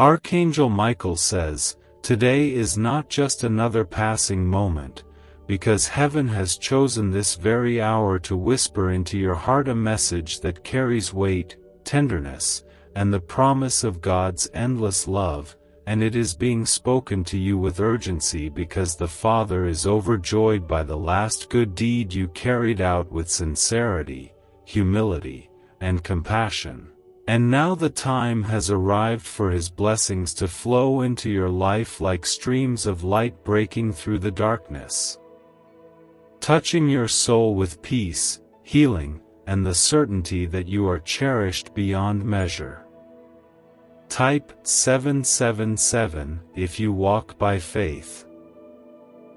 Archangel Michael says, "Today is not just another passing moment, because heaven has chosen this very hour to whisper into your heart a message that carries weight, tenderness, and the promise of God's endless love, and it is being spoken to you with urgency because the Father is overjoyed by the last good deed you carried out with sincerity, humility, and compassion. And now the time has arrived for His blessings to flow into your life like streams of light breaking through the darkness, touching your soul with peace, healing, and the certainty that you are cherished beyond measure." Type 777 if you walk by faith.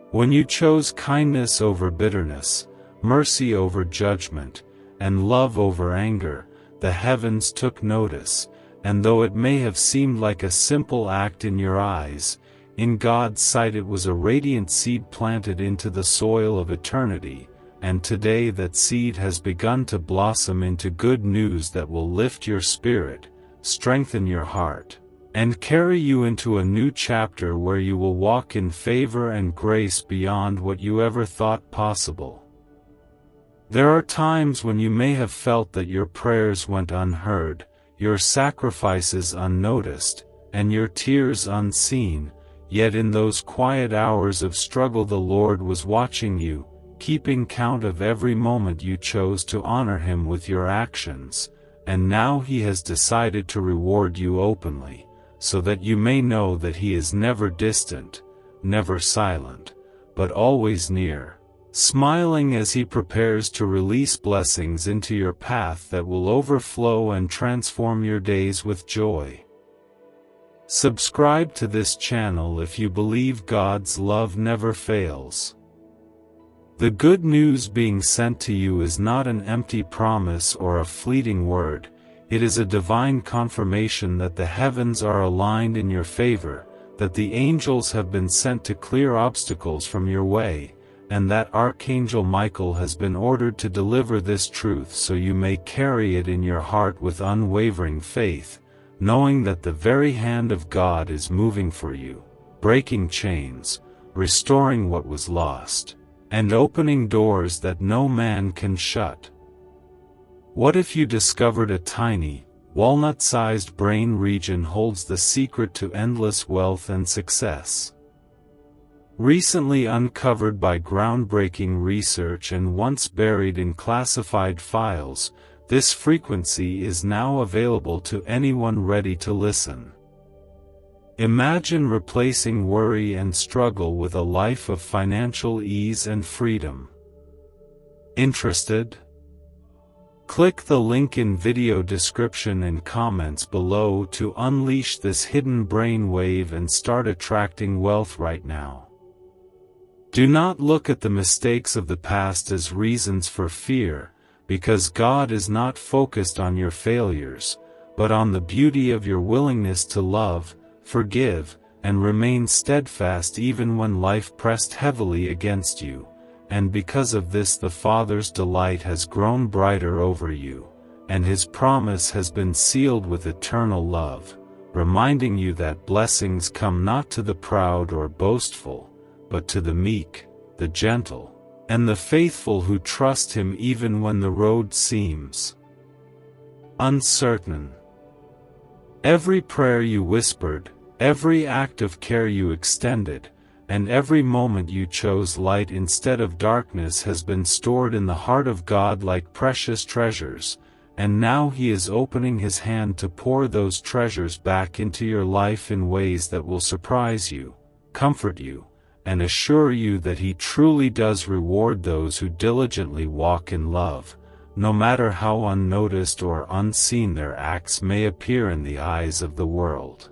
When you chose kindness over bitterness, mercy over judgment, and love over anger, the heavens took notice, and though it may have seemed like a simple act in your eyes, in God's sight it was a radiant seed planted into the soil of eternity, and today that seed has begun to blossom into good news that will lift your spirit, strengthen your heart, and carry you into a new chapter where you will walk in favor and grace beyond what you ever thought possible. There are times when you may have felt that your prayers went unheard, your sacrifices unnoticed, and your tears unseen, yet in those quiet hours of struggle the Lord was watching you, keeping count of every moment you chose to honor Him with your actions, and now He has decided to reward you openly, so that you may know that He is never distant, never silent, but always near, smiling as He prepares to release blessings into your path that will overflow and transform your days with joy. Subscribe to this channel if you believe God's love never fails. The good news being sent to you is not an empty promise or a fleeting word, it is a divine confirmation that the heavens are aligned in your favor, that the angels have been sent to clear obstacles from your way, and that Archangel Michael has been ordered to deliver this truth so you may carry it in your heart with unwavering faith, knowing that the very hand of God is moving for you, breaking chains, restoring what was lost, and opening doors that no man can shut. What if you discovered a tiny, walnut-sized brain region holds the secret to endless wealth and success? Recently uncovered by groundbreaking research and once buried in classified files, this frequency is now available to anyone ready to listen. Imagine replacing worry and struggle with a life of financial ease and freedom. Interested? Click the link in video description and comments below to unleash this hidden brainwave and start attracting wealth right now. Do not look at the mistakes of the past as reasons for fear, because God is not focused on your failures, but on the beauty of your willingness to love, forgive, and remain steadfast even when life pressed heavily against you, and because of this the Father's delight has grown brighter over you, and His promise has been sealed with eternal love, reminding you that blessings come not to the proud or boastful, but to the meek, the gentle, and the faithful who trust Him even when the road seems uncertain. Every prayer you whispered, every act of care you extended, and every moment you chose light instead of darkness has been stored in the heart of God like precious treasures, and now He is opening His hand to pour those treasures back into your life in ways that will surprise you, comfort you, and assure you that He truly does reward those who diligently walk in love, no matter how unnoticed or unseen their acts may appear in the eyes of the world.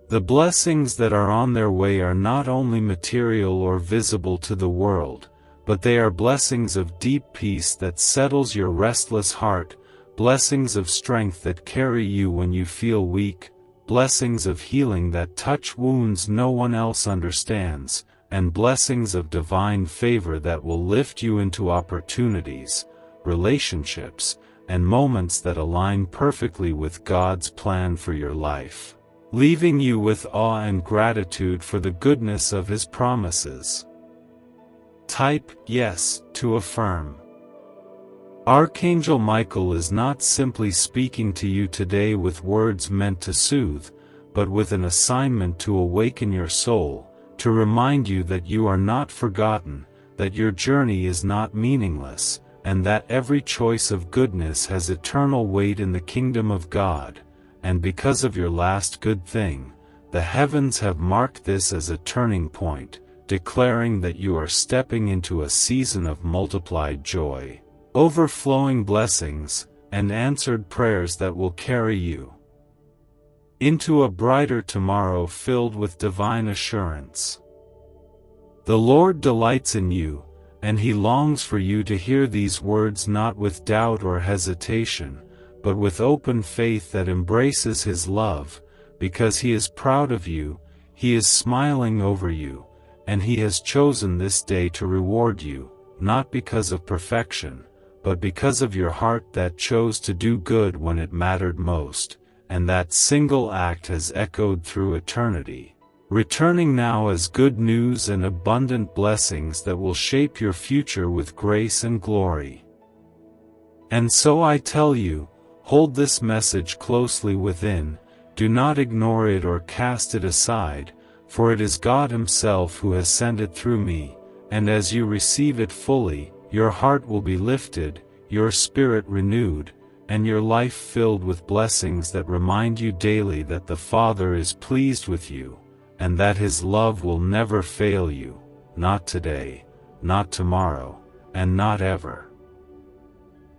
The blessings that are on their way are not only material or visible to the world, but they are blessings of deep peace that settles your restless heart, blessings of strength that carry you when you feel weak, blessings of healing that touch wounds no one else understands, and blessings of divine favor that will lift you into opportunities, relationships, and moments that align perfectly with God's plan for your life. leaving you with awe and gratitude for the goodness of His promises. Type yes to affirm. Archangel Michael is not simply speaking to you today with words meant to soothe, but with an assignment to awaken your soul, to remind you that you are not forgotten, that your journey is not meaningless, and that every choice of goodness has eternal weight in the kingdom of God. And because of your last good thing, the heavens have marked this as a turning point, declaring that you are stepping into a season of multiplied joy, overflowing blessings, and answered prayers that will carry you into a brighter tomorrow filled with divine assurance. The Lord delights in you, and He longs for you to hear these words not with doubt or hesitation, but with open faith that embraces His love, because He is proud of you, He is smiling over you, and He has chosen this day to reward you, not because of perfection, but because of your heart that chose to do good when it mattered most, and that single act has echoed through eternity, returning now as good news and abundant blessings that will shape your future with grace and glory. And so I tell you, hold this message closely within, do not ignore it or cast it aside, for it is God Himself who has sent it through me, and as you receive it fully, your heart will be lifted, your spirit renewed, and your life filled with blessings that remind you daily that the Father is pleased with you, and that His love will never fail you, not today, not tomorrow, and not ever.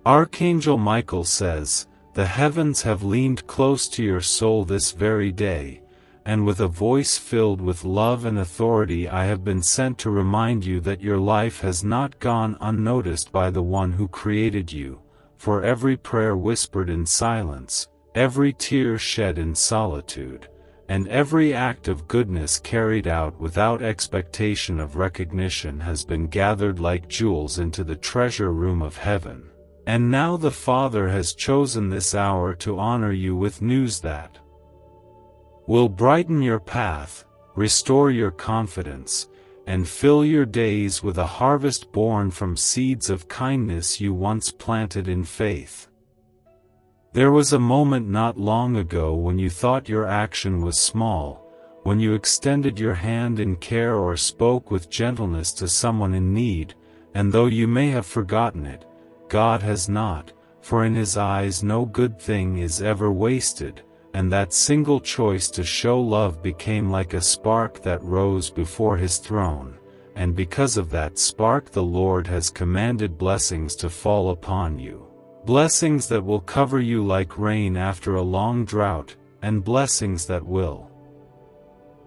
Archangel Michael says, "The heavens have leaned close to your soul this very day, and with a voice filled with love and authority I have been sent to remind you that your life has not gone unnoticed by the One who created you, for every prayer whispered in silence, every tear shed in solitude, and every act of goodness carried out without expectation of recognition has been gathered like jewels into the treasure room of heaven. And now the Father has chosen this hour to honor you with news that will brighten your path, restore your confidence, and fill your days with a harvest born from seeds of kindness you once planted in faith." There was a moment not long ago when you thought your action was small, when you extended your hand in care or spoke with gentleness to someone in need, and though you may have forgotten it, God has not, for in His eyes no good thing is ever wasted, and that single choice to show love became like a spark that rose before His throne, and because of that spark the Lord has commanded blessings to fall upon you, blessings that will cover you like rain after a long drought, and blessings that will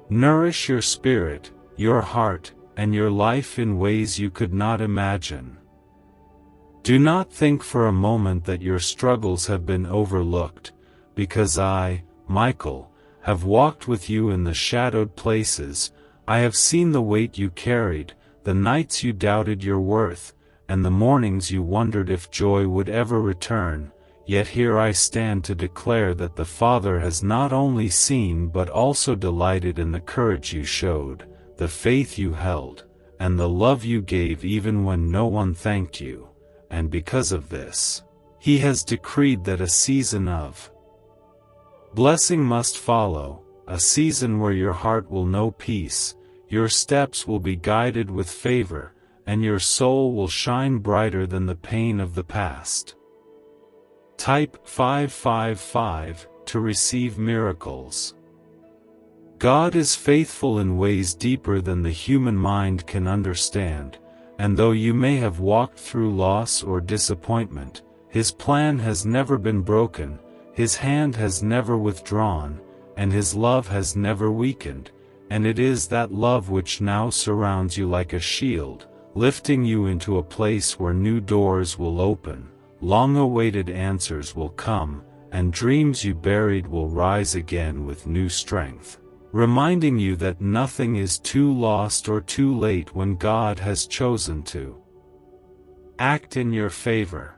nourish your spirit, your heart, and your life in ways you could not imagine. Do not think for a moment that your struggles have been overlooked, because I, Michael, have walked with you in the shadowed places. I have seen the weight you carried, the nights you doubted your worth, and the mornings you wondered if joy would ever return. Yet here I stand to declare that the Father has not only seen but also delighted in the courage you showed, the faith you held, and the love you gave even when no one thanked you. And because of this, He has decreed that a season of blessing must follow, a season where your heart will know peace, your steps will be guided with favor, and your soul will shine brighter than the pain of the past. Type 555 to receive miracles. God is faithful in ways deeper than the human mind can understand, and though you may have walked through loss or disappointment, His plan has never been broken, His hand has never withdrawn, and His love has never weakened, and it is that love which now surrounds you like a shield, lifting you into a place where new doors will open, long-awaited answers will come, and dreams you buried will rise again with new strength, reminding you that nothing is too lost or too late when God has chosen to act in your favor.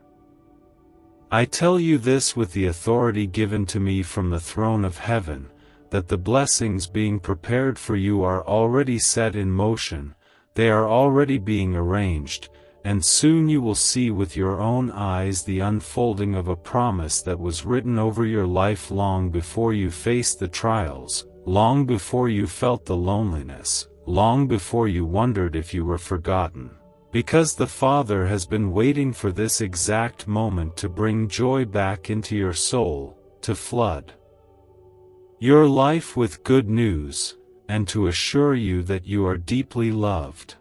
I tell you this with the authority given to me from the throne of heaven. that the blessings being prepared for you are already set in motion, they are already being arranged, and soon you will see with your own eyes the unfolding of a promise that was written over your life long before you faced the trials, long before you felt the loneliness, long before you wondered if you were forgotten. Because the Father has been waiting for this exact moment to bring joy back into your soul, to flood your life with good news, and to assure you that you are deeply loved.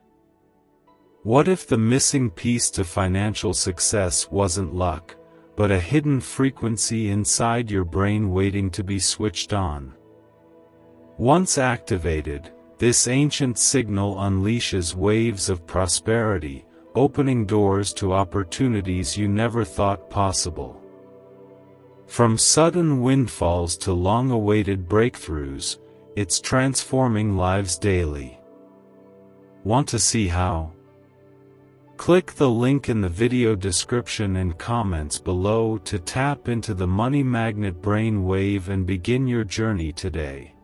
What if the missing piece to financial success wasn't luck, but a hidden frequency inside your brain waiting to be switched on? Once activated, this ancient signal unleashes waves of prosperity, opening doors to opportunities you never thought possible. From sudden windfalls to long-awaited breakthroughs, it's transforming lives daily. Want to see how? Click the link in the video description and comments below to tap into the Money Magnet brain wave and begin your journey today.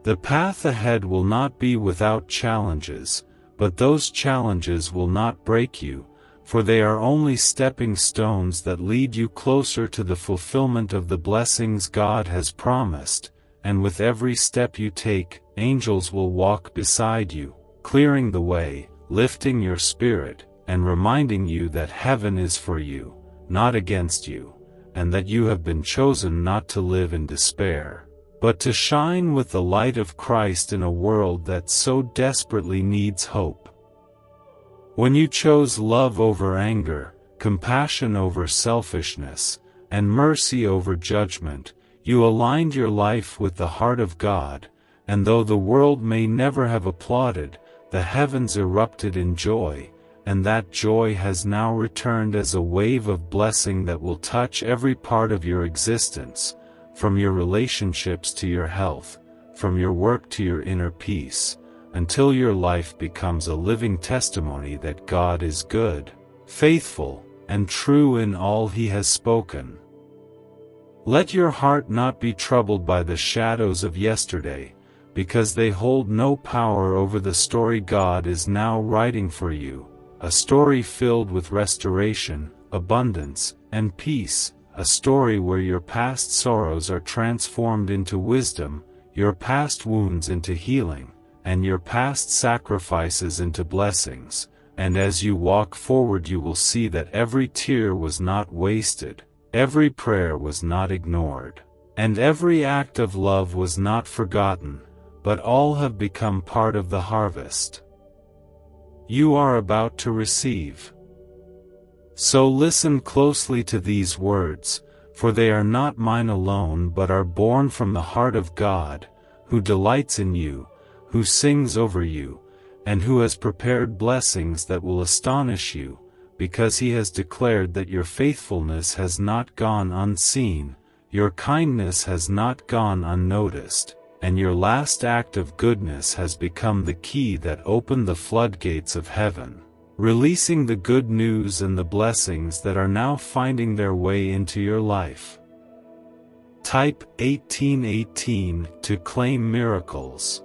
The path ahead will not be without challenges, but those challenges will not break you, for they are only stepping stones that lead you closer to the fulfillment of the blessings God has promised, and with every step you take, angels will walk beside you, clearing the way, lifting your spirit, and reminding you that heaven is for you, not against you, and that you have been chosen not to live in despair, but to shine with the light of Christ in a world that so desperately needs hope. When you chose love over anger, compassion over selfishness, and mercy over judgment, you aligned your life with the heart of God, and though the world may never have applauded, the heavens erupted in joy, and that joy has now returned as a wave of blessing that will touch every part of your existence, from your relationships to your health, from your work to your inner peace, until your life becomes a living testimony that God is good, faithful, and true in all He has spoken. Let your heart not be troubled by the shadows of yesterday, because they hold no power over the story God is now writing for you, a story filled with restoration, abundance, and peace, a story where your past sorrows are transformed into wisdom, your past wounds into healing, and your past sacrifices into blessings, and as you walk forward you will see that every tear was not wasted, every prayer was not ignored, and every act of love was not forgotten, but all have become part of the harvest you are about to receive. So listen closely to these words, for they are not mine alone but are born from the heart of God, who delights in you, who sings over you, and who has prepared blessings that will astonish you, because He has declared that your faithfulness has not gone unseen, your kindness has not gone unnoticed, and your last act of goodness has become the key that opened the floodgates of heaven, releasing the good news and the blessings that are now finding their way into your life. Type 1818 to claim miracles.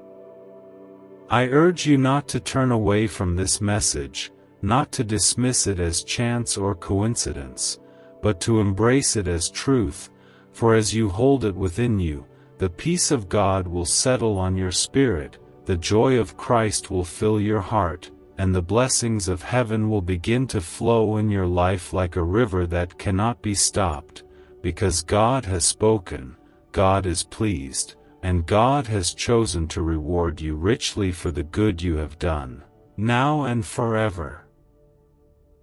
I urge you not to turn away from this message, not to dismiss it as chance or coincidence, but to embrace it as truth, for as you hold it within you, the peace of God will settle on your spirit, the joy of Christ will fill your heart, and the blessings of heaven will begin to flow in your life like a river that cannot be stopped, because God has spoken, God is pleased, and God has chosen to reward you richly for the good you have done, now and forever.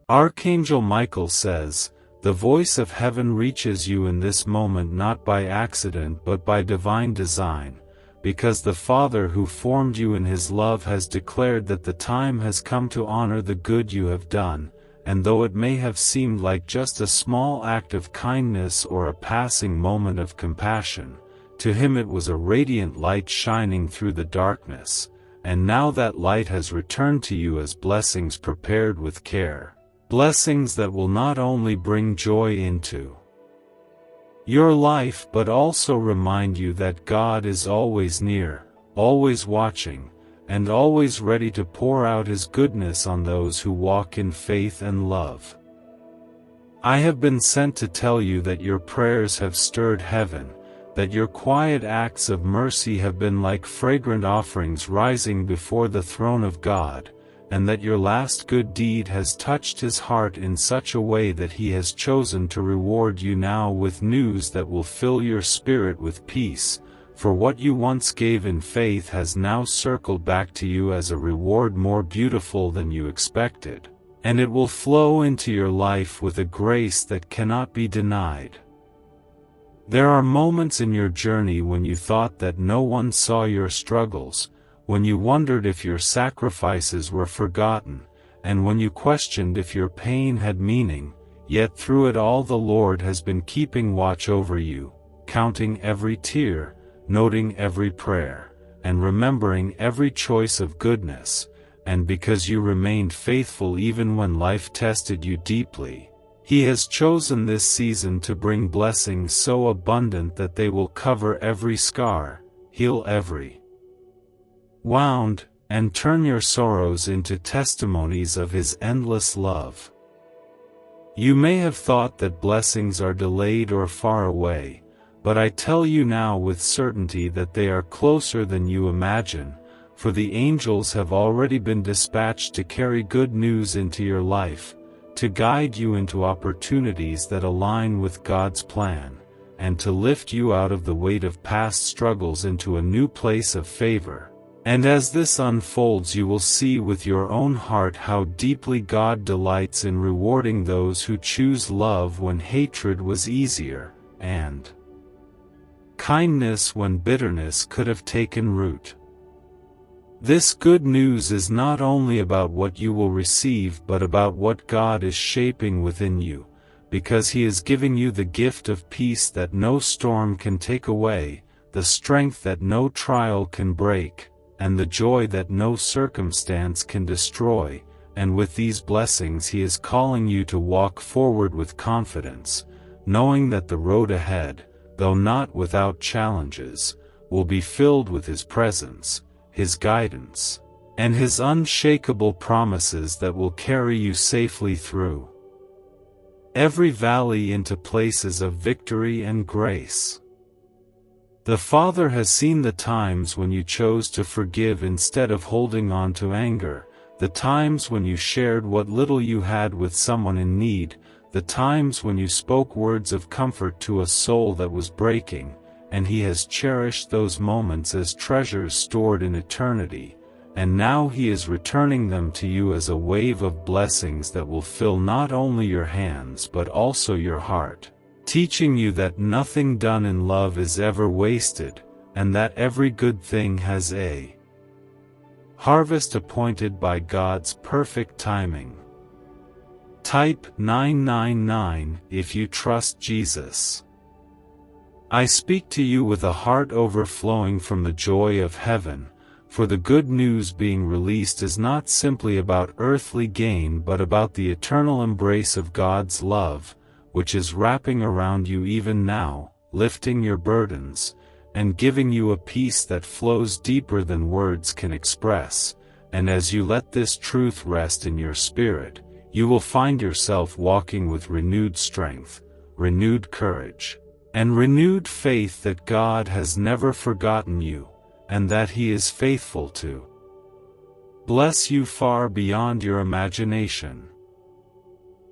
Archangel Michael says, "The voice of heaven reaches you in this moment not by accident but by divine design, because the Father who formed you in His love has declared that the time has come to honor the good you have done, and though it may have seemed like just a small act of kindness or a passing moment of compassion, to Him it was a radiant light shining through the darkness, and now that light has returned to you as blessings prepared with care, blessings that will not only bring joy into your life but also remind you that God is always near, always watching, and always ready to pour out His goodness on those who walk in faith and love. I have been sent to tell you that your prayers have stirred heaven, that your quiet acts of mercy have been like fragrant offerings rising before the throne of God, and that your last good deed has touched His heart in such a way that He has chosen to reward you now with news that will fill your spirit with peace, for what you once gave in faith has now circled back to you as a reward more beautiful than you expected, and it will flow into your life with a grace that cannot be denied. There are moments in your journey when you thought that no one saw your struggles, when you wondered if your sacrifices were forgotten, and when you questioned if your pain had meaning, yet through it all the Lord has been keeping watch over you, counting every tear, noting every prayer, and remembering every choice of goodness, and because you remained faithful even when life tested you deeply, He has chosen this season to bring blessings so abundant that they will cover every scar, heal every wound, and turn your sorrows into testimonies of His endless love. You may have thought that blessings are delayed or far away, but I tell you now with certainty that they are closer than you imagine, for the angels have already been dispatched to carry good news into your life, to guide you into opportunities that align with God's plan, and to lift you out of the weight of past struggles into a new place of favor. And as this unfolds, you will see with your own heart how deeply God delights in rewarding those who choose love when hatred was easier, and kindness when bitterness could have taken root. This good news is not only about what you will receive but about what God is shaping within you, because He is giving you the gift of peace that no storm can take away, the strength that no trial can break, and the joy that no circumstance can destroy, and with these blessings He is calling you to walk forward with confidence, knowing that the road ahead, though not without challenges, will be filled with His presence, His guidance, and His unshakable promises that will carry you safely through every valley into places of victory and grace. The Father has seen the times when you chose to forgive instead of holding on to anger, the times when you shared what little you had with someone in need, the times when you spoke words of comfort to a soul that was breaking, and He has cherished those moments as treasures stored in eternity, and now He is returning them to you as a wave of blessings that will fill not only your hands but also your heart, teaching you that nothing done in love is ever wasted, and that every good thing has a harvest appointed by God's perfect timing. Type 999 if you trust Jesus. I speak to you with a heart overflowing from the joy of heaven, for the good news being released is not simply about earthly gain but about the eternal embrace of God's love, which is wrapping around you even now, lifting your burdens, and giving you a peace that flows deeper than words can express. And as you let this truth rest in your spirit, you will find yourself walking with renewed strength, renewed courage, and renewed faith that God has never forgotten you, and that He is faithful to bless you far beyond your imagination.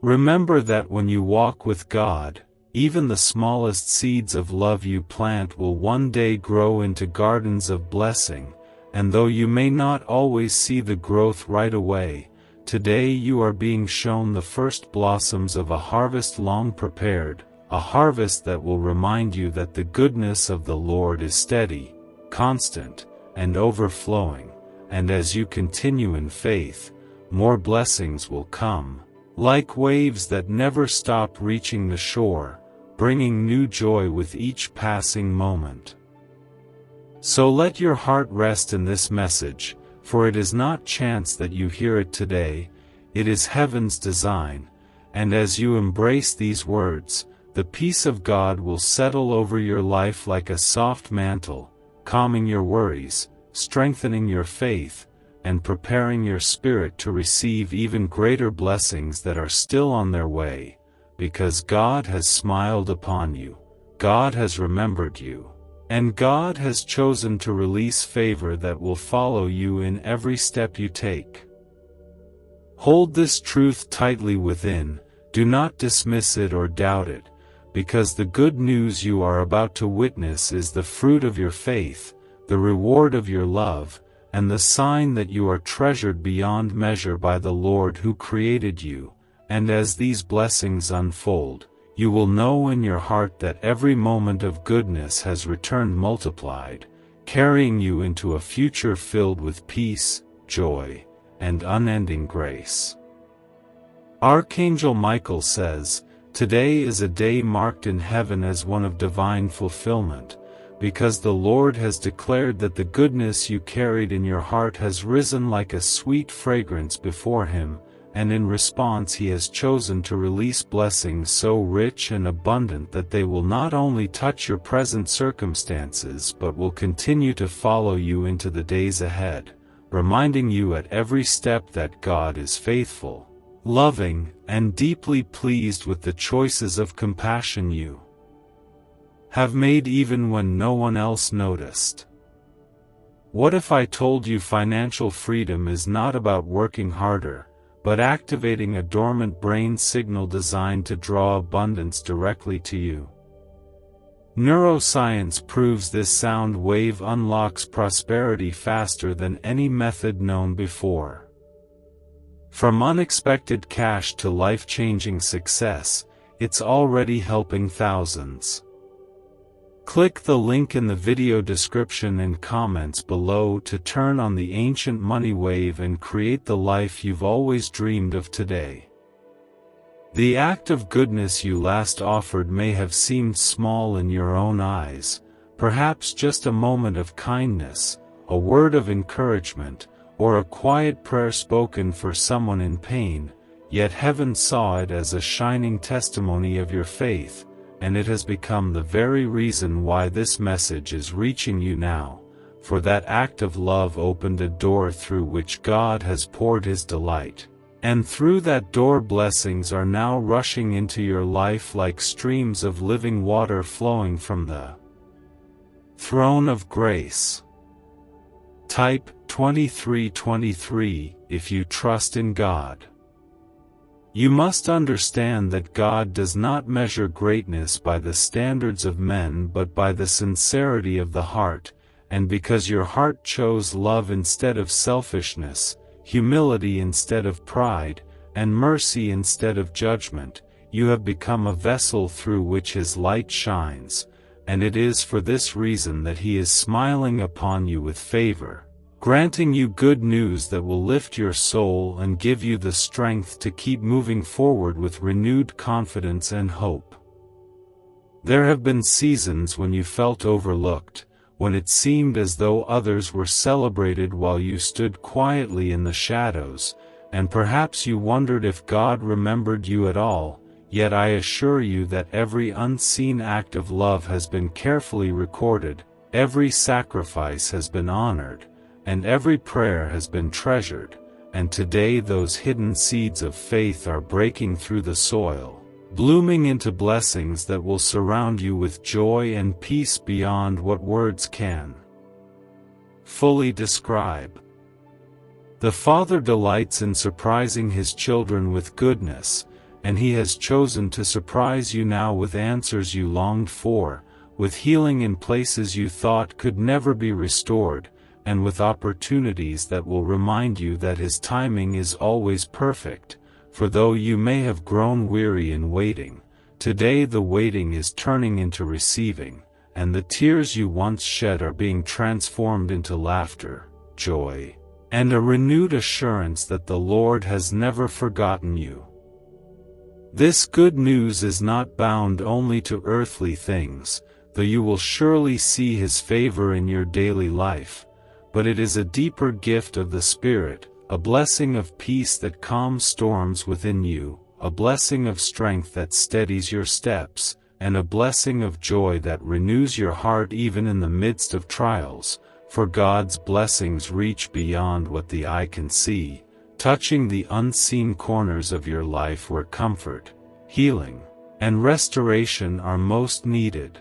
Remember that when you walk with God, even the smallest seeds of love you plant will one day grow into gardens of blessing, and though you may not always see the growth right away, today you are being shown the first blossoms of a harvest long prepared, a harvest that will remind you that the goodness of the Lord is steady, constant, and overflowing, and as you continue in faith, more blessings will come, like waves that never stop reaching the shore, bringing new joy with each passing moment. So let your heart rest in this message, for it is not chance that you hear it today, it is heaven's design, and as you embrace these words, the peace of God will settle over your life like a soft mantle, calming your worries, strengthening your faith, and preparing your spirit to receive even greater blessings that are still on their way, because God has smiled upon you, God has remembered you, and God has chosen to release favor that will follow you in every step you take. Hold this truth tightly within, do not dismiss it or doubt it, because the good news you are about to witness is the fruit of your faith, the reward of your love, and the sign that you are treasured beyond measure by the Lord who created you. And as these blessings unfold, you will know in your heart that every moment of goodness has returned multiplied, carrying you into a future filled with peace, joy, and unending grace. Archangel Michael says, "Today is a day marked in heaven as one of divine fulfillment, because the Lord has declared that the goodness you carried in your heart has risen like a sweet fragrance before Him, and in response He has chosen to release blessings so rich and abundant that they will not only touch your present circumstances but will continue to follow you into the days ahead, reminding you at every step that God is faithful, loving, and deeply pleased with the choices of compassion you have made even when no one else noticed." What if I told you financial freedom is not about working harder, but activating a dormant brain signal designed to draw abundance directly to you? Neuroscience proves this sound wave unlocks prosperity faster than any method known before. From unexpected cash to life-changing success, it's already helping thousands. Click the link in the video description and comments below to turn on the ancient money wave and create the life you've always dreamed of today. The act of goodness you last offered may have seemed small in your own eyes, perhaps just a moment of kindness, a word of encouragement, or a quiet prayer spoken for someone in pain, yet heaven saw it as a shining testimony of your faith, and it has become the very reason why this message is reaching you now, for that act of love opened a door through which God has poured His delight, and through that door blessings are now rushing into your life like streams of living water flowing from the throne of grace. Type 2323 if you trust in God. You must understand that God does not measure greatness by the standards of men but by the sincerity of the heart, and because your heart chose love instead of selfishness, humility instead of pride, and mercy instead of judgment, you have become a vessel through which His light shines, and it is for this reason that He is smiling upon you with favor, granting you good news that will lift your soul and give you the strength to keep moving forward with renewed confidence and hope. There have been seasons when you felt overlooked, when it seemed as though others were celebrated while you stood quietly in the shadows, and perhaps you wondered if God remembered you at all, yet I assure you that every unseen act of love has been carefully recorded, every sacrifice has been honored, and every prayer has been treasured, and today those hidden seeds of faith are breaking through the soil, blooming into blessings that will surround you with joy and peace beyond what words can fully describe. The Father delights in surprising His children with goodness, and He has chosen to surprise you now with answers you longed for, with healing in places you thought could never be restored, and with opportunities that will remind you that His timing is always perfect, for though you may have grown weary in waiting, today the waiting is turning into receiving, and the tears you once shed are being transformed into laughter, joy, and a renewed assurance that the Lord has never forgotten you. This good news is not bound only to earthly things, though you will surely see His favor in your daily life, but it is a deeper gift of the Spirit, a blessing of peace that calms storms within you, a blessing of strength that steadies your steps, and a blessing of joy that renews your heart even in the midst of trials, for God's blessings reach beyond what the eye can see, touching the unseen corners of your life where comfort, healing, and restoration are most needed.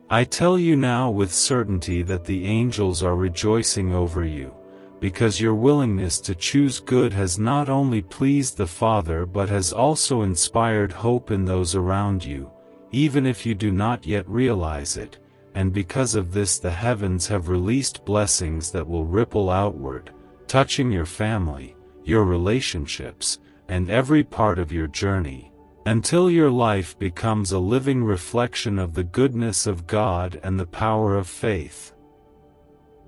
I tell you now with certainty that the angels are rejoicing over you, because your willingness to choose good has not only pleased the Father but has also inspired hope in those around you, even if you do not yet realize it, and because of this the heavens have released blessings that will ripple outward, touching your family, your relationships, and every part of your journey, until your life becomes a living reflection of the goodness of God and the power of faith.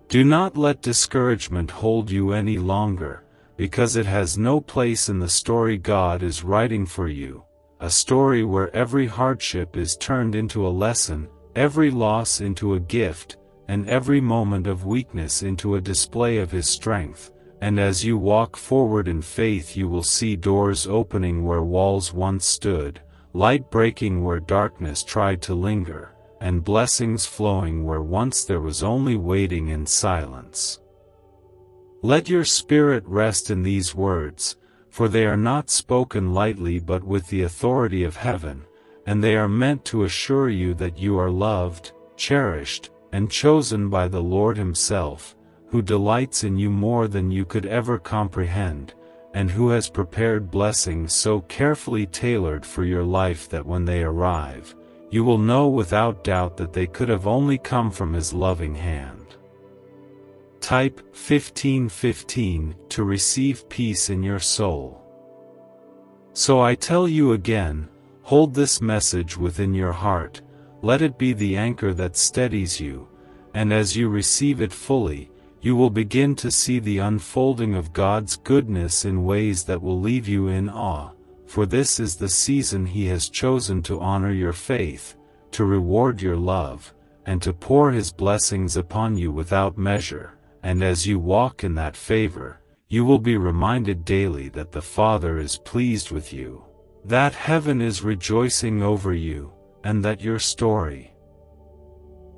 Do not let discouragement hold you any longer, because it has no place in the story God is writing for you, a story where every hardship is turned into a lesson, every loss into a gift, and every moment of weakness into a display of His strength. And as you walk forward in faith you will see doors opening where walls once stood, light breaking where darkness tried to linger, and blessings flowing where once there was only waiting and silence. Let your spirit rest in these words, for they are not spoken lightly but with the authority of heaven, and they are meant to assure you that you are loved, cherished, and chosen by the Lord Himself, who delights in you more than you could ever comprehend, and who has prepared blessings so carefully tailored for your life that when they arrive, you will know without doubt that they could have only come from His loving hand. Type 1515 to receive peace in your soul. So I tell you again, hold this message within your heart, let it be the anchor that steadies you, and as you receive it fully, you will begin to see the unfolding of God's goodness in ways that will leave you in awe, for this is the season He has chosen to honor your faith, to reward your love, and to pour His blessings upon you without measure, and as you walk in that favor, you will be reminded daily that the Father is pleased with you, that heaven is rejoicing over you, and that your story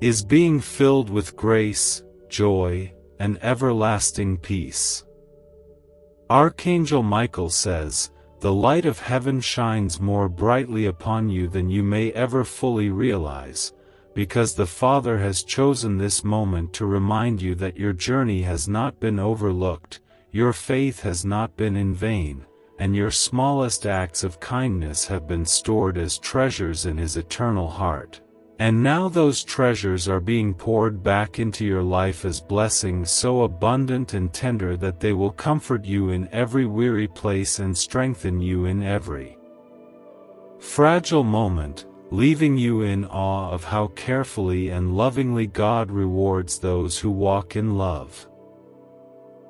is being filled with grace, joy, and everlasting peace. Archangel Michael says, "The light of heaven shines more brightly upon you than you may ever fully realize, because the Father has chosen this moment to remind you that your journey has not been overlooked, your faith has not been in vain, and your smallest acts of kindness have been stored as treasures in His eternal heart. And now those treasures are being poured back into your life as blessings so abundant and tender that they will comfort you in every weary place and strengthen you in every fragile moment, leaving you in awe of how carefully and lovingly God rewards those who walk in love.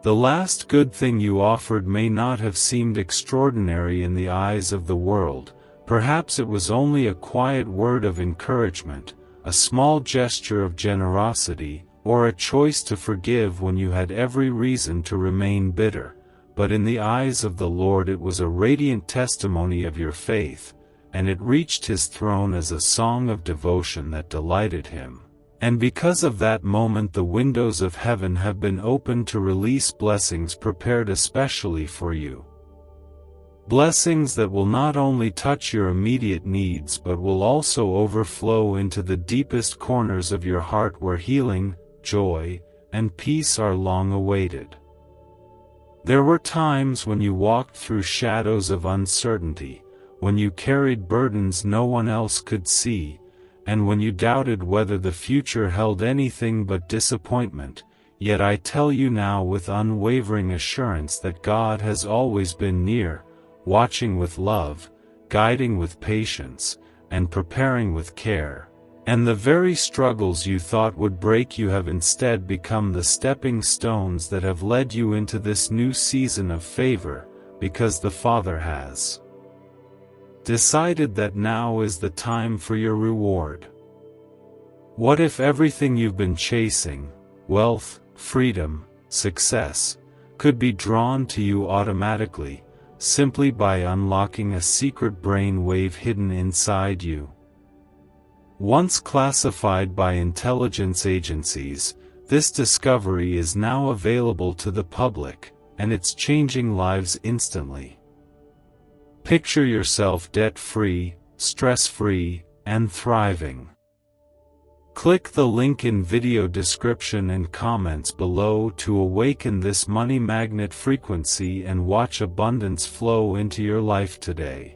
The last good thing you offered may not have seemed extraordinary in the eyes of the world. Perhaps it was only a quiet word of encouragement, a small gesture of generosity, or a choice to forgive when you had every reason to remain bitter, but in the eyes of the Lord it was a radiant testimony of your faith, and it reached His throne as a song of devotion that delighted Him. And because of that moment the windows of heaven have been opened to release blessings prepared especially for you. Blessings that will not only touch your immediate needs but will also overflow into the deepest corners of your heart where healing, joy, and peace are long awaited. There were times when you walked through shadows of uncertainty, when you carried burdens no one else could see, and when you doubted whether the future held anything but disappointment, yet I tell you now with unwavering assurance that God has always been near, watching with love, guiding with patience, and preparing with care, and the very struggles you thought would break you have instead become the stepping stones that have led you into this new season of favor, because the Father has decided that now is the time for your reward. What if everything you've been chasing, wealth, freedom, success, could be drawn to you automatically, simply by unlocking a secret brain wave hidden inside you? Once classified by intelligence agencies, this discovery is now available to the public, and it's changing lives instantly. Picture yourself debt-free, stress-free, and thriving. Click the link in video description and comments below to awaken this money magnet frequency and watch abundance flow into your life today.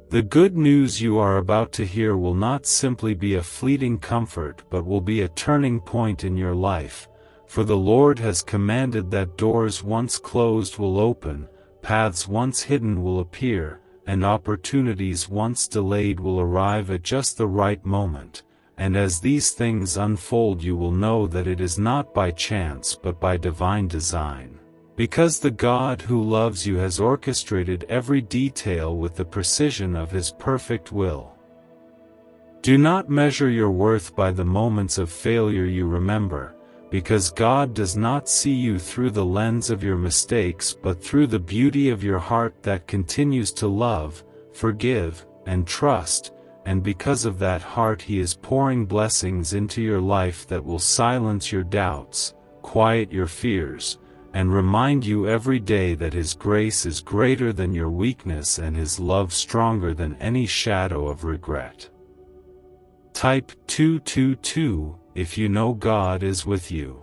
The good news you are about to hear will not simply be a fleeting comfort but will be a turning point in your life, for the Lord has commanded that doors once closed will open, paths once hidden will appear, and opportunities once delayed will arrive at just the right moment. And as these things unfold, you will know that it is not by chance but by divine design, because the God who loves you has orchestrated every detail with the precision of His perfect will. Do not measure your worth by the moments of failure you remember, because God does not see you through the lens of your mistakes but through the beauty of your heart that continues to love, forgive, and trust. And because of that heart He is pouring blessings into your life that will silence your doubts, quiet your fears, and remind you every day that His grace is greater than your weakness and His love stronger than any shadow of regret. Type 222 if you know God is with you.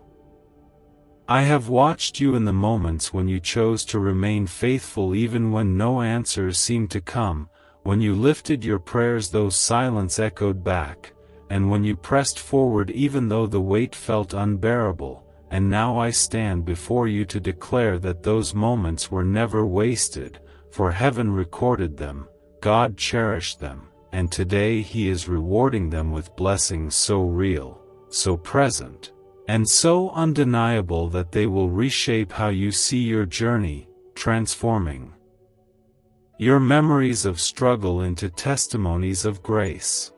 I have watched you in the moments when you chose to remain faithful even when no answers seemed to come, when you lifted your prayers though silence echoed back, and when you pressed forward even though the weight felt unbearable, and now I stand before you to declare that those moments were never wasted, for heaven recorded them, God cherished them, and today He is rewarding them with blessings so real, so present, and so undeniable that they will reshape how you see your journey, transforming your memories of struggle into testimonies of grace.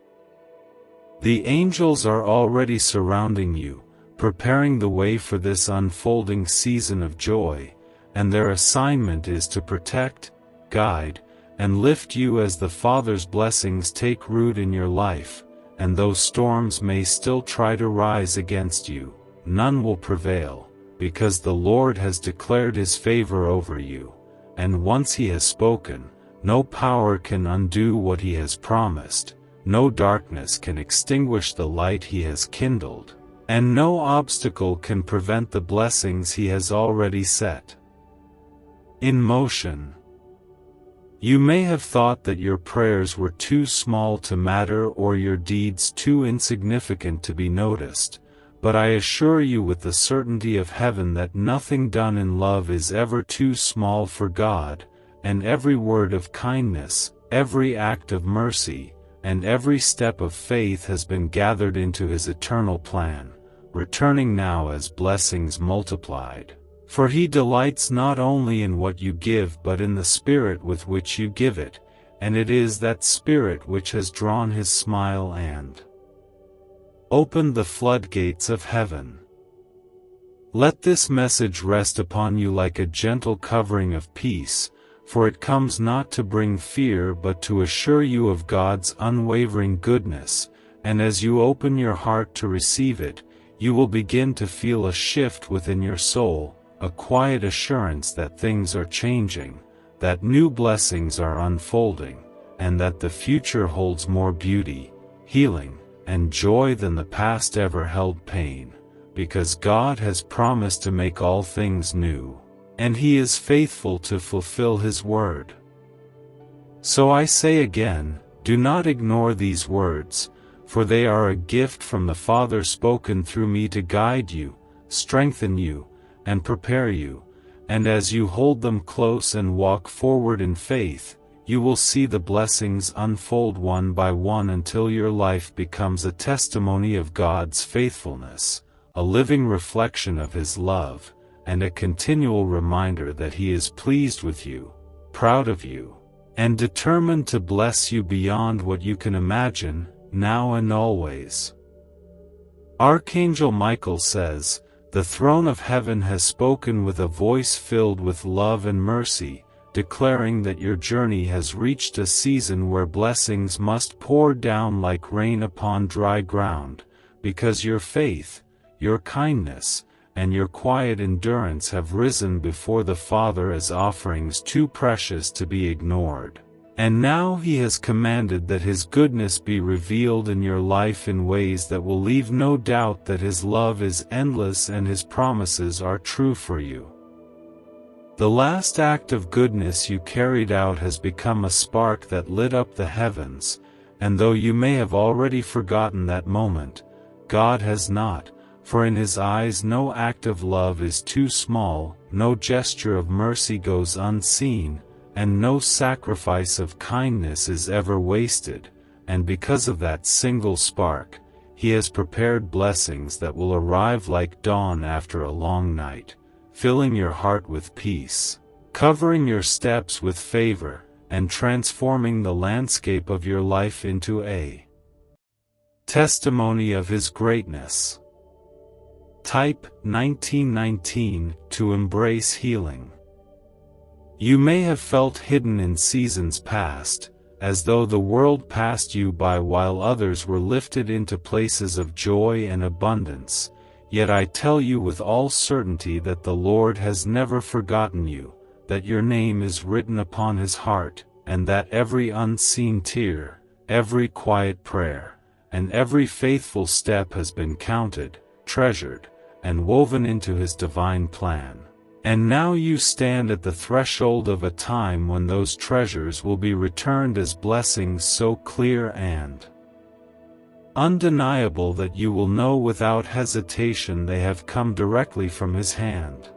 The angels are already surrounding you, preparing the way for this unfolding season of joy, and their assignment is to protect, guide, and lift you as the Father's blessings take root in your life, and though storms may still try to rise against you, none will prevail, because the Lord has declared His favor over you. And once He has spoken, no power can undo what He has promised, no darkness can extinguish the light He has kindled, and no obstacle can prevent the blessings He has already set in motion. You may have thought that your prayers were too small to matter or your deeds too insignificant to be noticed, but I assure you with the certainty of heaven that nothing done in love is ever too small for God, and every word of kindness, every act of mercy, and every step of faith has been gathered into His eternal plan, returning now as blessings multiplied. For He delights not only in what you give but in the spirit with which you give it, and it is that spirit which has drawn His smile and opened the floodgates of heaven. Let this message rest upon you like a gentle covering of peace, for it comes not to bring fear but to assure you of God's unwavering goodness, and as you open your heart to receive it, you will begin to feel a shift within your soul, a quiet assurance that things are changing, that new blessings are unfolding, and that the future holds more beauty, healing, and joy than the past ever held pain, because God has promised to make all things new, and He is faithful to fulfill His word. So I say again, do not ignore these words, for they are a gift from the Father spoken through me to guide you, strengthen you, and prepare you, and as you hold them close and walk forward in faith, you will see the blessings unfold one by one until your life becomes a testimony of God's faithfulness, a living reflection of His love, and a continual reminder that He is pleased with you, proud of you, and determined to bless you beyond what you can imagine, now and always. Archangel Michael says, "The throne of heaven has spoken with a voice filled with love and mercy, declaring that your journey has reached a season where blessings must pour down like rain upon dry ground, because your faith, your kindness, and your quiet endurance have risen before the Father as offerings too precious to be ignored. And now He has commanded that His goodness be revealed in your life in ways that will leave no doubt that His love is endless and His promises are true for you. The last act of goodness you carried out has become a spark that lit up the heavens, and though you may have already forgotten that moment, God has not, for in His eyes no act of love is too small, no gesture of mercy goes unseen, and no sacrifice of kindness is ever wasted, and because of that single spark, He has prepared blessings that will arrive like dawn after a long night, filling your heart with peace, covering your steps with favor, and transforming the landscape of your life into a testimony of His greatness. Type 1919 to embrace healing. You may have felt hidden in seasons past, as though the world passed you by while others were lifted into places of joy and abundance. Yet I tell you with all certainty that the Lord has never forgotten you, that your name is written upon His heart, and that every unseen tear, every quiet prayer, and every faithful step has been counted, treasured, and woven into His divine plan. And now you stand at the threshold of a time when those treasures will be returned as blessings so clear and undeniable that you will know without hesitation they have come directly from His hand.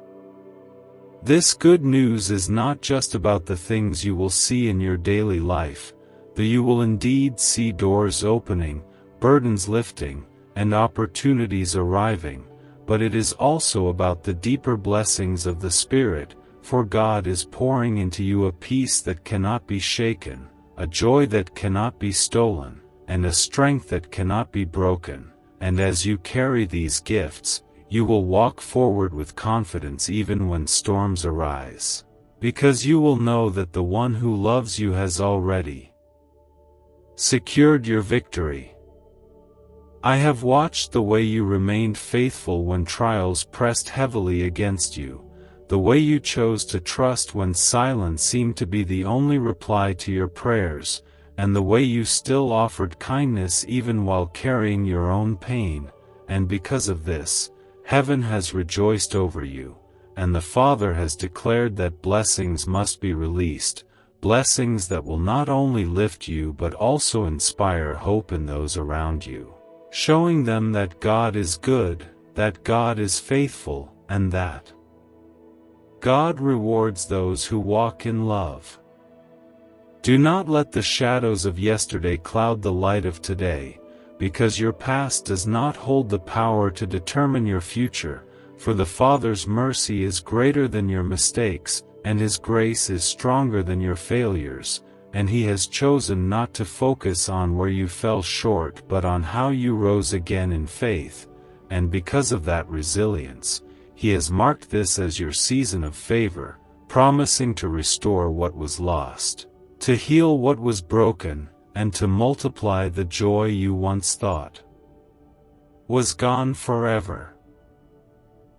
This good news is not just about the things you will see in your daily life, though you will indeed see doors opening, burdens lifting, and opportunities arriving, but it is also about the deeper blessings of the Spirit, for God is pouring into you a peace that cannot be shaken, a joy that cannot be stolen, and a strength that cannot be broken, and as you carry these gifts, you will walk forward with confidence even when storms arise, because you will know that the one who loves you has already secured your victory. I have watched the way you remained faithful when trials pressed heavily against you, the way you chose to trust when silence seemed to be the only reply to your prayers, and the way you still offered kindness even while carrying your own pain, and because of this, heaven has rejoiced over you, and the Father has declared that blessings must be released, blessings that will not only lift you but also inspire hope in those around you, showing them that God is good, that God is faithful, and that God rewards those who walk in love. Do not let the shadows of yesterday cloud the light of today, because your past does not hold the power to determine your future, for the Father's mercy is greater than your mistakes, and His grace is stronger than your failures, and He has chosen not to focus on where you fell short but on how you rose again in faith, and because of that resilience, He has marked this as your season of favor, promising to restore what was lost, to heal what was broken, and to multiply the joy you once thought was gone forever.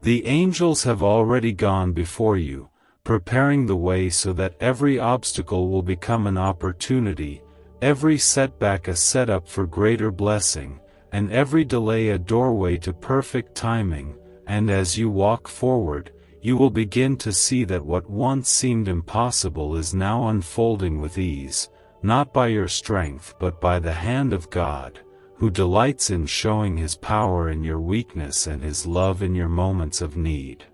The angels have already gone before you, preparing the way so that every obstacle will become an opportunity, every setback a setup for greater blessing, and every delay a doorway to perfect timing, and as you walk forward, you will begin to see that what once seemed impossible is now unfolding with ease, not by your strength but by the hand of God, who delights in showing His power in your weakness and His love in your moments of need.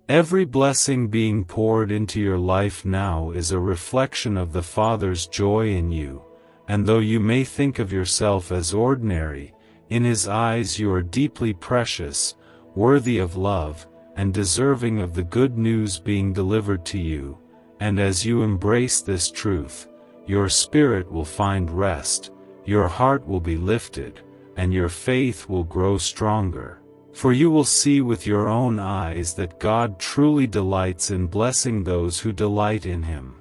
Every blessing being poured into your life now is a reflection of the Father's joy in you, and though you may think of yourself as ordinary, in His eyes you are deeply precious, worthy of love, and deserving of the good news being delivered to you, and as you embrace this truth, your spirit will find rest, your heart will be lifted, and your faith will grow stronger, For you will see with your own eyes that God truly delights in blessing those who delight in Him.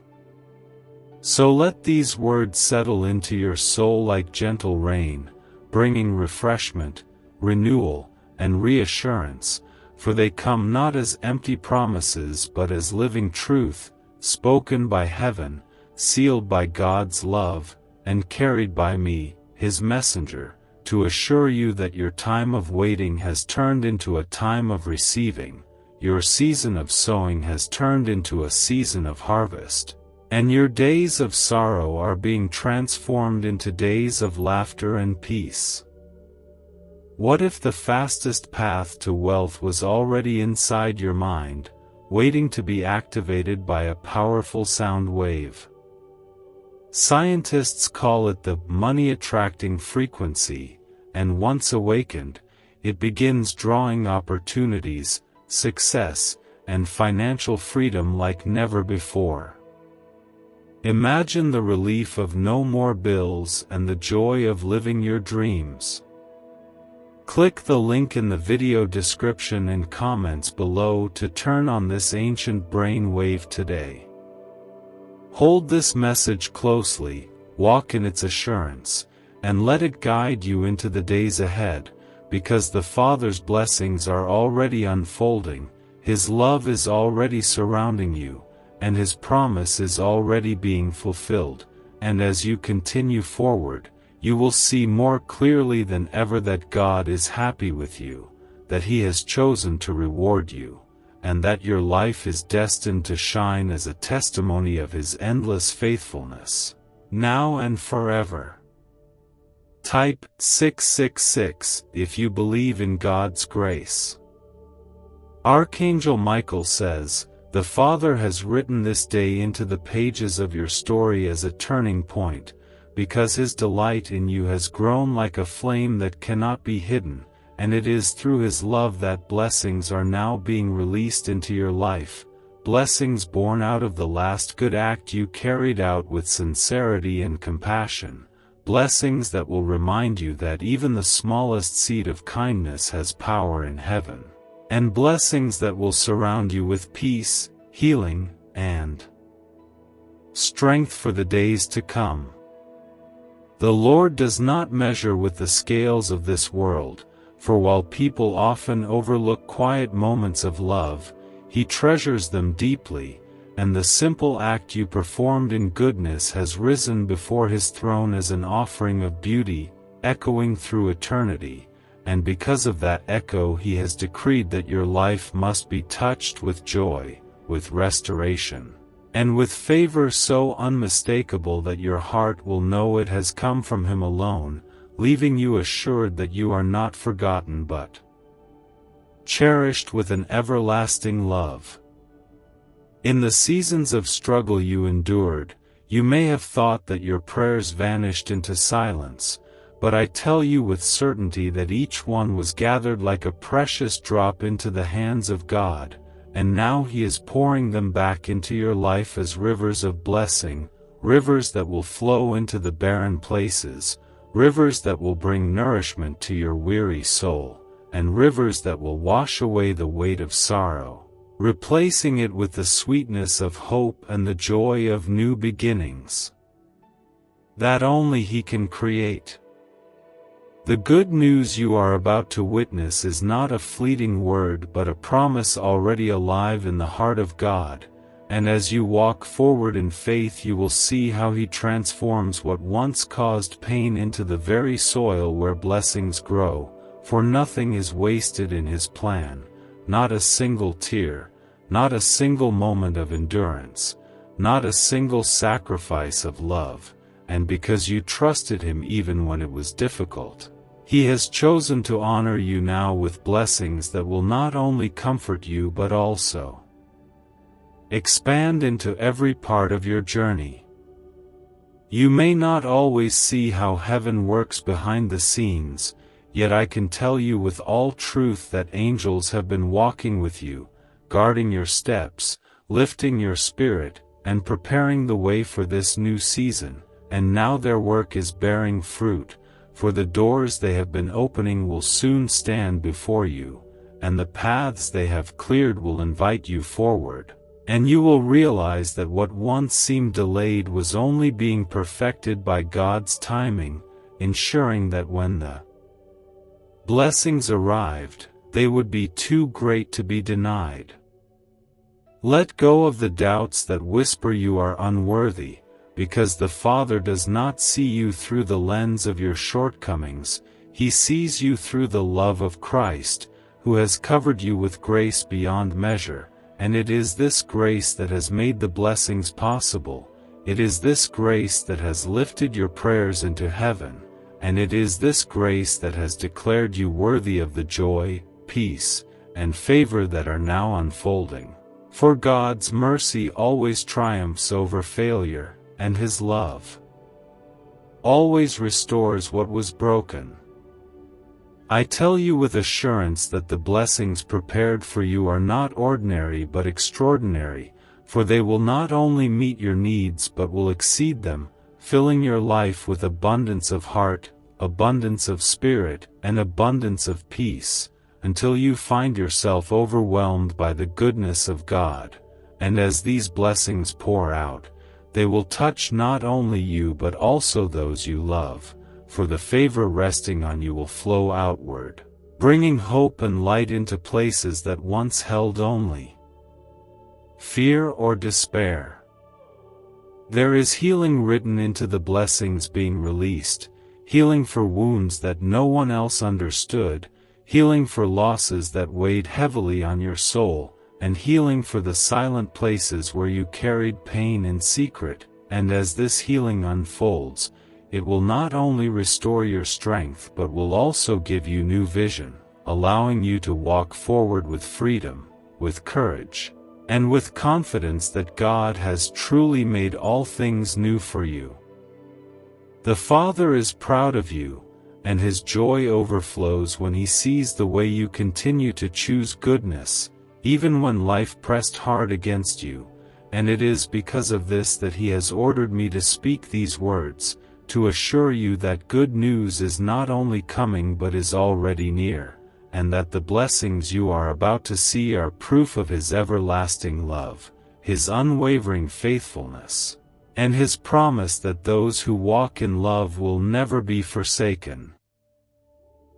So let these words settle into your soul like gentle rain, bringing refreshment, renewal, and reassurance, for they come not as empty promises but as living truth, spoken by heaven, sealed by God's love, and carried by me, His messenger, to assure you that your time of waiting has turned into a time of receiving, your season of sowing has turned into a season of harvest, and your days of sorrow are being transformed into days of laughter and peace. What if the fastest path to wealth was already inside your mind, waiting to be activated by a powerful sound wave? Scientists call it the money-attracting frequency, and once awakened, it begins drawing opportunities, success, and financial freedom like never before. Imagine the relief of no more bills and the joy of living your dreams. Click the link in the video description and comments below to turn on this ancient brain wave today. Hold this message closely, walk in its assurance, and let it guide you into the days ahead, because the Father's blessings are already unfolding, His love is already surrounding you, and His promise is already being fulfilled, and as you continue forward, you will see more clearly than ever that God is happy with you, that He has chosen to reward you, and that your life is destined to shine as a testimony of His endless faithfulness, now and forever. Type 666 if you believe in God's grace. Archangel Michael says, "The Father has written this day into the pages of your story as a turning point, because His delight in you has grown like a flame that cannot be hidden, and it is through His love that blessings are now being released into your life, blessings born out of the last good act you carried out with sincerity and compassion, blessings that will remind you that even the smallest seed of kindness has power in heaven, and blessings that will surround you with peace, healing, and strength for the days to come." The Lord does not measure with the scales of this world, for while people often overlook quiet moments of love, He treasures them deeply, and the simple act you performed in goodness has risen before His throne as an offering of beauty, echoing through eternity, and because of that echo He has decreed that your life must be touched with joy, with restoration, and with favor so unmistakable that your heart will know it has come from Him alone, leaving you assured that you are not forgotten but cherished with an everlasting love. In the seasons of struggle you endured, you may have thought that your prayers vanished into silence, but I tell you with certainty that each one was gathered like a precious drop into the hands of God, and now He is pouring them back into your life as rivers of blessing, rivers that will flow into the barren places, rivers that will bring nourishment to your weary soul, and rivers that will wash away the weight of sorrow, replacing it with the sweetness of hope and the joy of new beginnings that only He can create. The good news you are about to witness is not a fleeting word but a promise already alive in the heart of God, and as you walk forward in faith you will see how He transforms what once caused pain into the very soil where blessings grow, for nothing is wasted in His plan, not a single tear, not a single moment of endurance, not a single sacrifice of love, and because you trusted Him even when it was difficult, He has chosen to honor you now with blessings that will not only comfort you but also expand into every part of your journey. You may not always see how heaven works behind the scenes, yet I can tell you with all truth that angels have been walking with you, guarding your steps, lifting your spirit, and preparing the way for this new season, and now their work is bearing fruit, for the doors they have been opening will soon stand before you, and the paths they have cleared will invite you forward. And you will realize that what once seemed delayed was only being perfected by God's timing, ensuring that when the blessings arrived, they would be too great to be denied. Let go of the doubts that whisper you are unworthy, because the Father does not see you through the lens of your shortcomings. He sees you through the love of Christ, who has covered you with grace beyond measure, and it is this grace that has made the blessings possible. It is this grace that has lifted your prayers into heaven, and it is this grace that has declared you worthy of the joy, peace, and favor that are now unfolding. For God's mercy always triumphs over failure, and His love always restores what was broken. I tell you with assurance that the blessings prepared for you are not ordinary but extraordinary, for they will not only meet your needs but will exceed them, filling your life with abundance of heart, abundance of spirit, and abundance of peace, until you find yourself overwhelmed by the goodness of God. And as these blessings pour out, they will touch not only you but also those you love, for the favor resting on you will flow outward, bringing hope and light into places that once held only fear or despair. There is healing written into the blessings being released, healing for wounds that no one else understood, healing for losses that weighed heavily on your soul, and healing for the silent places where you carried pain in secret. And as this healing unfolds, it will not only restore your strength but will also give you new vision, allowing you to walk forward with freedom, with courage, and with confidence that God has truly made all things new for you. The Father is proud of you, and His joy overflows when He sees the way you continue to choose goodness, even when life pressed hard against you. And it is because of this that He has ordered me to speak these words, to assure you that good news is not only coming but is already near, and that the blessings you are about to see are proof of His everlasting love, His unwavering faithfulness, and His promise that those who walk in love will never be forsaken.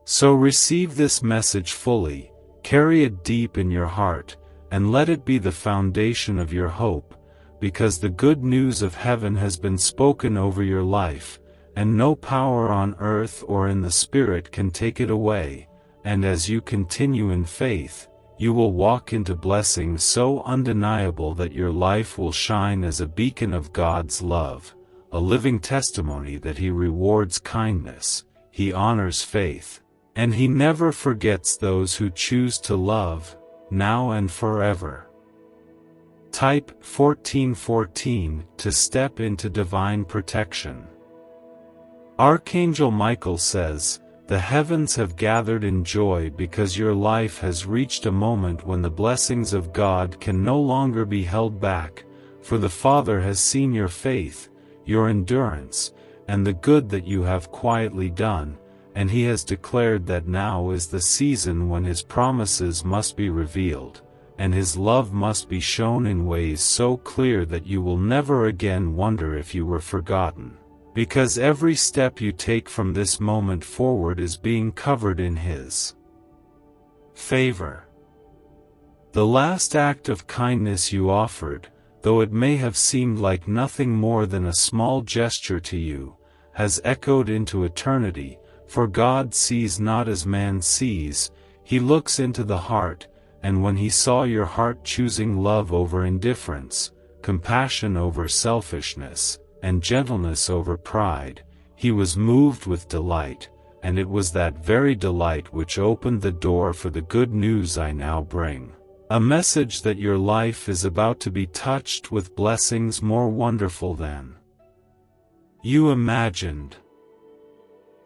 So receive this message fully, carry it deep in your heart, and let it be the foundation of your hope, because the good news of heaven has been spoken over your life, and no power on earth or in the spirit can take it away. And as you continue in faith, you will walk into blessings so undeniable that your life will shine as a beacon of God's love, a living testimony that He rewards kindness, He honors faith, and He never forgets those who choose to love, now and forever. Type 1414 to step into divine protection. Archangel Michael says, "The heavens have gathered in joy because your life has reached a moment when the blessings of God can no longer be held back, for the Father has seen your faith, your endurance, and the good that you have quietly done, and He has declared that now is the season when His promises must be revealed, and His love must be shown in ways so clear that you will never again wonder if you were forgotten, because every step you take from this moment forward is being covered in His favor. The last act of kindness you offered, though it may have seemed like nothing more than a small gesture to you, has echoed into eternity. For God sees not as man sees, He looks into the heart, and when He saw your heart choosing love over indifference, compassion over selfishness, and gentleness over pride, He was moved with delight, and it was that very delight which opened the door for the good news I now bring. A message that your life is about to be touched with blessings more wonderful than you imagined.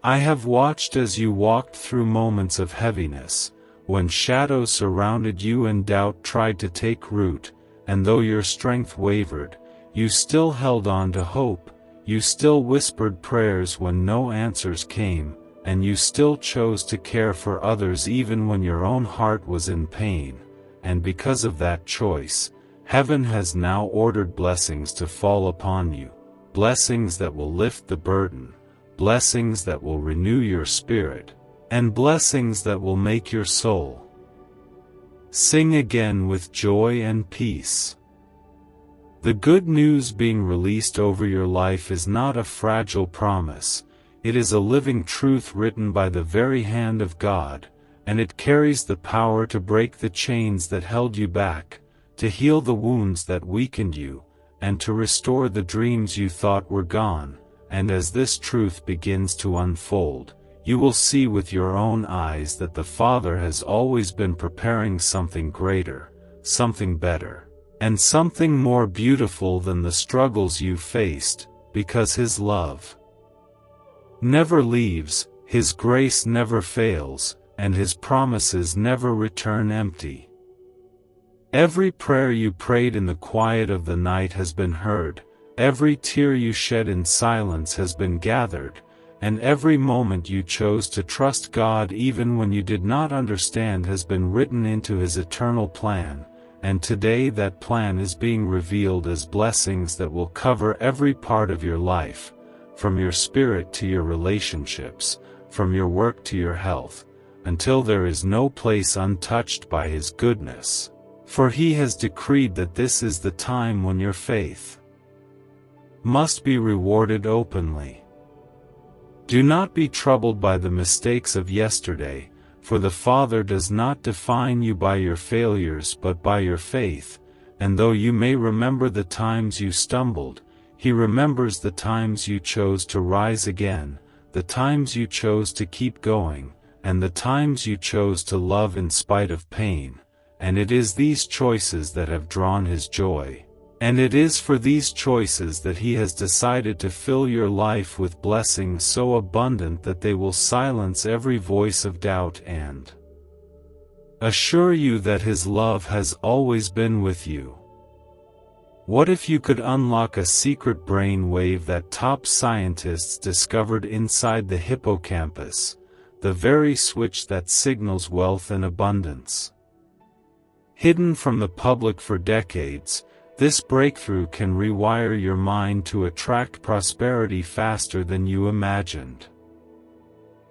I have watched as you walked through moments of heaviness, when shadows surrounded you and doubt tried to take root, and though your strength wavered, you still held on to hope, you still whispered prayers when no answers came, and you still chose to care for others even when your own heart was in pain, and because of that choice, heaven has now ordered blessings to fall upon you, blessings that will lift the burden, blessings that will renew your spirit, and blessings that will make your soul sing again with joy and peace. The good news being released over your life is not a fragile promise, it is a living truth written by the very hand of God, and it carries the power to break the chains that held you back, to heal the wounds that weakened you, and to restore the dreams you thought were gone. And as this truth begins to unfold, you will see with your own eyes that the Father has always been preparing something greater, something better, and something more beautiful than the struggles you faced, because His love never leaves, His grace never fails, and His promises never return empty. Every prayer you prayed in the quiet of the night has been heard, every tear you shed in silence has been gathered, and every moment you chose to trust God even when you did not understand has been written into His eternal plan, and today that plan is being revealed as blessings that will cover every part of your life, from your spirit to your relationships, from your work to your health, until there is no place untouched by His goodness. For He has decreed that this is the time when your faith must be rewarded openly. Do not be troubled by the mistakes of yesterday, for the Father does not define you by your failures but by your faith, and though you may remember the times you stumbled, He remembers the times you chose to rise again, the times you chose to keep going, and the times you chose to love in spite of pain, and it is these choices that have drawn His joy. And it is for these choices that He has decided to fill your life with blessings so abundant that they will silence every voice of doubt and assure you that His love has always been with you. What if you could unlock a secret brain wave that top scientists discovered inside the hippocampus, the very switch that signals wealth and abundance? Hidden from the public for decades, this breakthrough can rewire your mind to attract prosperity faster than you imagined.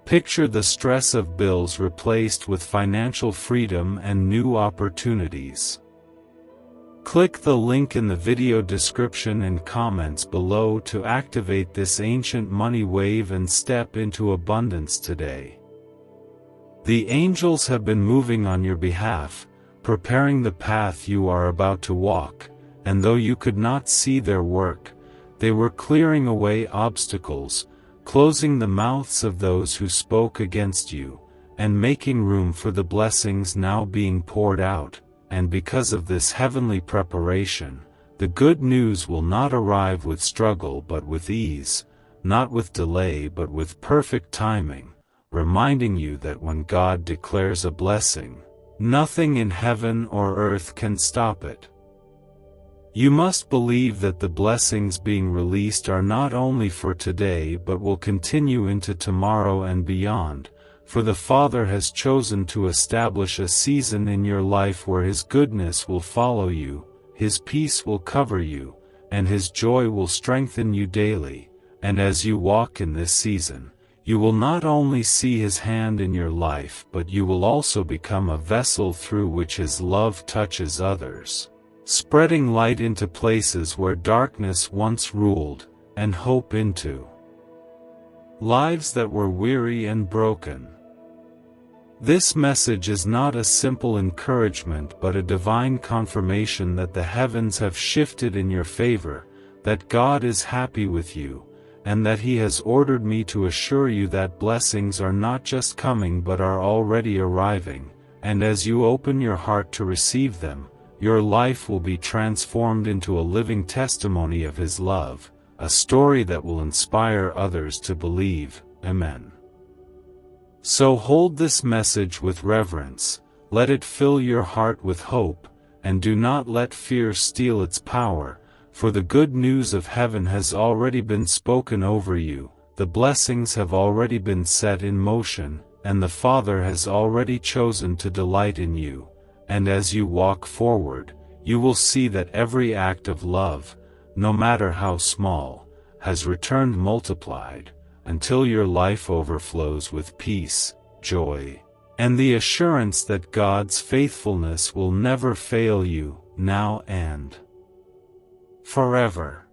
Picture the stress of bills replaced with financial freedom and new opportunities. Click the link in the video description and comments below to activate this ancient money wave and step into abundance today. The angels have been moving on your behalf, preparing the path you are about to walk. And though you could not see their work, they were clearing away obstacles, closing the mouths of those who spoke against you, and making room for the blessings now being poured out. And because of this heavenly preparation, the good news will not arrive with struggle but with ease, not with delay but with perfect timing, reminding you that when God declares a blessing, nothing in heaven or earth can stop it. You must believe that the blessings being released are not only for today but will continue into tomorrow and beyond, for the Father has chosen to establish a season in your life where His goodness will follow you, His peace will cover you, and His joy will strengthen you daily. And as you walk in this season, you will not only see His hand in your life but you will also become a vessel through which His love touches others, spreading light into places where darkness once ruled, and hope into lives that were weary and broken. This message is not a simple encouragement but a divine confirmation that the heavens have shifted in your favor, that God is happy with you, and that He has ordered me to assure you that blessings are not just coming but are already arriving, and as you open your heart to receive them, your life will be transformed into a living testimony of His love, a story that will inspire others to believe. Amen. So hold this message with reverence, let it fill your heart with hope, and do not let fear steal its power, for the good news of heaven has already been spoken over you. the blessings have already been set in motion, and the Father has already chosen to delight in you, and as you walk forward, you will see that every act of love, no matter how small, has returned multiplied, until your life overflows with peace, joy, and the assurance that God's faithfulness will never fail you, now and forever.